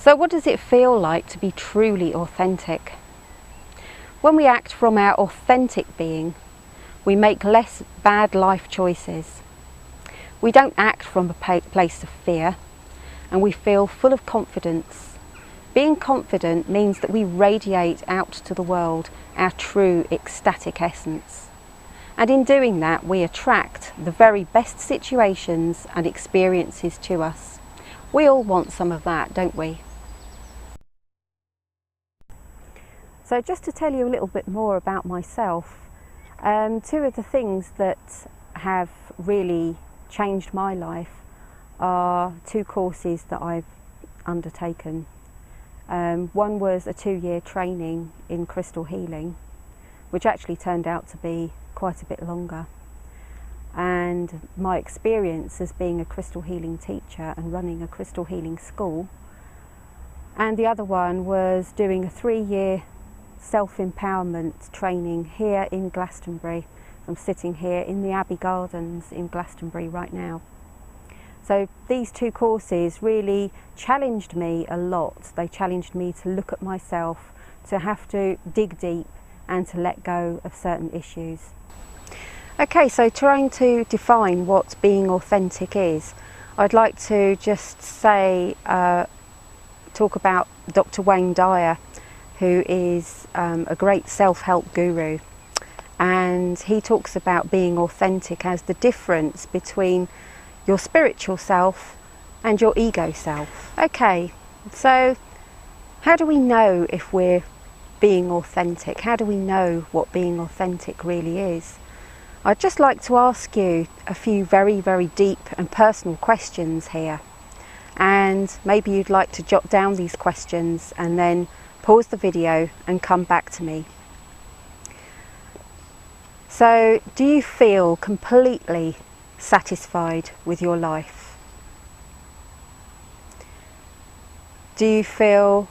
So what does it feel like to be truly authentic? When we act from our authentic being, we make less bad life choices. We don't act from a place of fear, and we feel full of confidence. Being confident means that we radiate out to the world our true ecstatic essence. And in doing that, we attract the very best situations and experiences to us. We all want some of that, don't we? So just to tell you a little bit more about myself, two of the things that have really changed my life are two courses that I've undertaken. One was a 2-year training in crystal healing, which actually turned out to be quite a bit longer. And my experience as being a crystal healing teacher and running a crystal healing school. And the other one was doing a 3-year self-empowerment training here in Glastonbury. I'm sitting here in the Abbey Gardens in Glastonbury right now. So these two courses really challenged me a lot. They challenged me to look at myself, to have to dig deep and to let go of certain issues. Okay, so trying to define what being authentic is, I'd like to just say, talk about Dr. Wayne Dyer, who is a great self-help guru, and he talks about being authentic as the difference between your spiritual self and your ego self. Okay, so how do we know if we're being authentic? How do we know what being authentic really is? I'd just like to ask you a few very, very deep and personal questions here, and maybe you'd like to jot down these questions and then pause the video and come back to me. So, do you feel completely satisfied with your life? Do you feel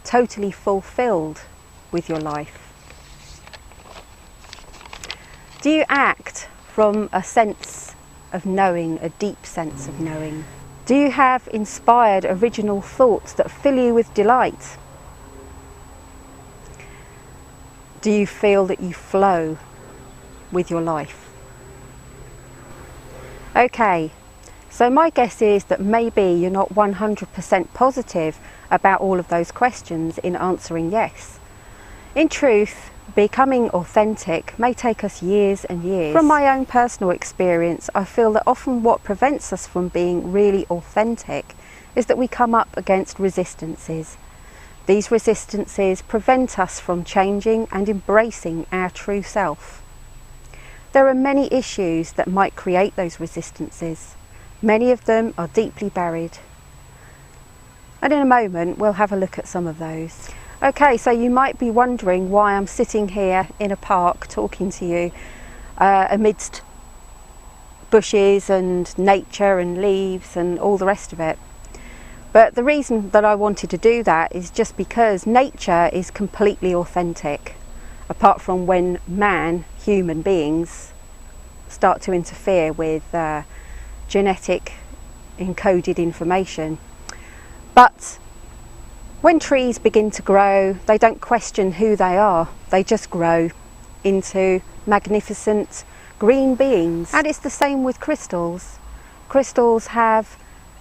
totally fulfilled with your life? Do you act from a sense of knowing, a deep sense of knowing? Do you have inspired original thoughts that fill you with delight? Do you feel that you flow with your life? Okay, so my guess is that maybe you're not 100% positive about all of those questions in answering yes. In truth, becoming authentic may take us years and years. From my own personal experience, I feel that often what prevents us from being really authentic is that we come up against resistances. These resistances prevent us from changing and embracing our true self. There are many issues that might create those resistances. Many of them are deeply buried. And in a moment, we'll have a look at some of those. Okay, so you might be wondering why I'm sitting here in a park talking to you amidst bushes and nature and leaves and all the rest of it. But the reason that I wanted to do that is just because nature is completely authentic, apart from when man, human beings, start to interfere with genetic encoded information. But when trees begin to grow, they don't question who they are, they just grow into magnificent green beings. And it's the same with crystals. Crystals have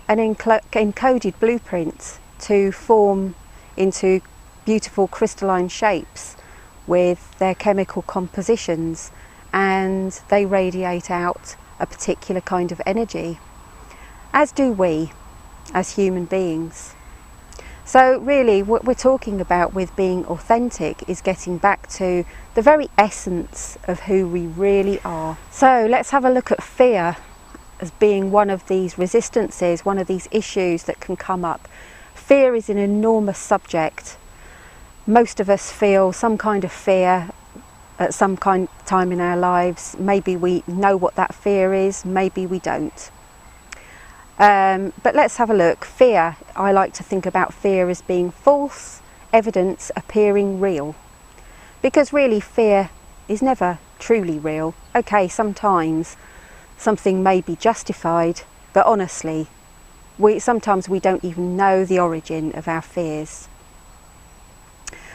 an encoded blueprint to form into beautiful crystalline shapes with their chemical compositions, and they radiate out a particular kind of energy, as do we as human beings. So really what we're talking about with being authentic is getting back to the very essence of who we really are. So let's have a look at fear as being one of these resistances, one of these issues that can come up. Fear is an enormous subject. Most of us feel some kind of fear at some time in our lives. Maybe we know what that fear is, maybe we don't. But let's have a look. Fear, I like to think about fear as being false evidence appearing real. Because really fear is never truly real. Okay, sometimes something may be justified, but honestly, Sometimes we don't even know the origin of our fears.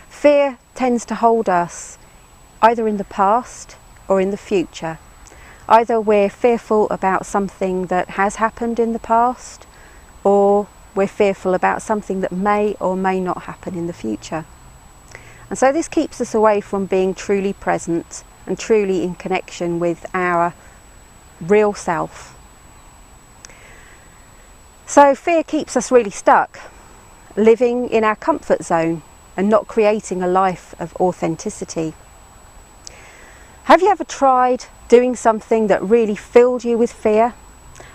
Fear tends to hold us either in the past or in the future. Either we're fearful about something that has happened in the past, or we're fearful about something that may or may not happen in the future. And so this keeps us away from being truly present and truly in connection with our real self. So fear keeps us really stuck, living in our comfort zone and not creating a life of authenticity. Have you ever tried doing something that really filled you with fear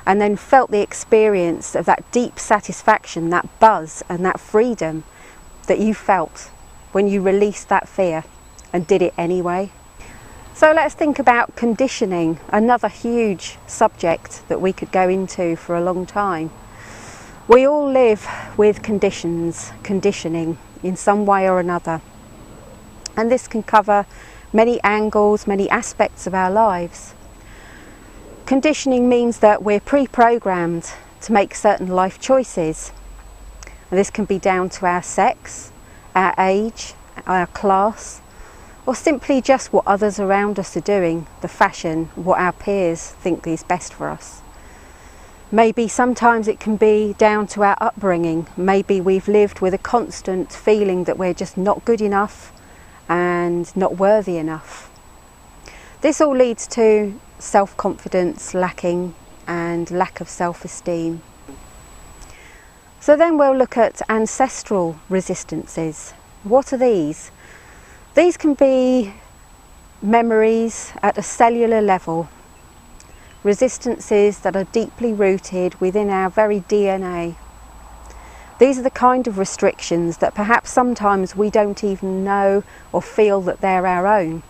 and then felt the experience of that deep satisfaction, that buzz and that freedom that you felt when you released that fear and did it anyway? So let's think about conditioning, another huge subject that we could go into for a long time. We all live with conditioning in some way or another, and this can cover many angles, many aspects of our lives. Conditioning means that we're pre-programmed to make certain life choices, and this can be down to our sex, our age, our class, or simply just what others around us are doing, the fashion, what our peers think is best for us. Maybe sometimes it can be down to our upbringing. Maybe we've lived with a constant feeling that we're just not good enough and not worthy enough. This all leads to self-confidence lacking and lack of self-esteem. So then we'll look at ancestral resistances. What are these? These can be memories at a cellular level, resistances that are deeply rooted within our very DNA. These are the kind of restrictions that perhaps sometimes we don't even know or feel that they're our own.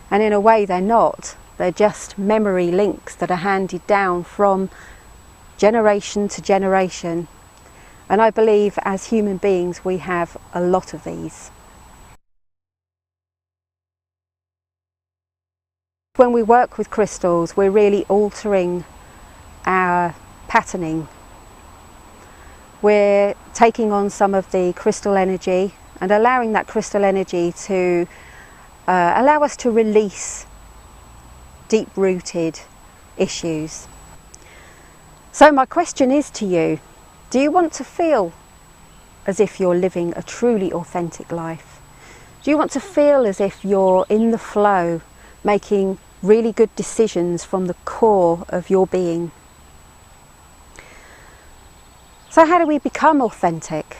And in a way they're not. They're just memory links that are handed down from generation to generation. And I believe as human beings we have a lot of these. When we work with crystals, we're really altering our patterning. We're taking on some of the crystal energy and allowing that crystal energy to allow us to release deep-rooted issues. So my question is to you, do you want to feel as if you're living a truly authentic life? Do you want to feel as if you're in the flow, making really good decisions from the core of your being? So how do we become authentic?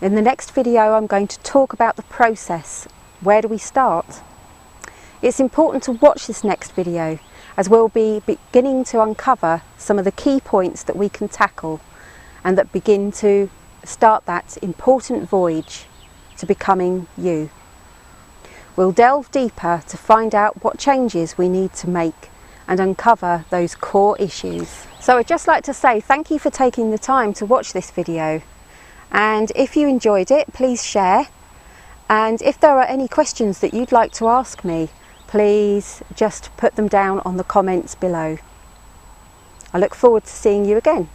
In the next video I'm going to talk about the process. Where do we start? It's important to watch this next video as we'll be beginning to uncover some of the key points that we can tackle and that begin to start that important voyage to becoming you. We'll delve deeper to find out what changes we need to make and uncover those core issues. So I'd just like to say thank you for taking the time to watch this video, and if you enjoyed it, please share, and if there are any questions that you'd like to ask me, please just put them down on the comments below. I look forward to seeing you again.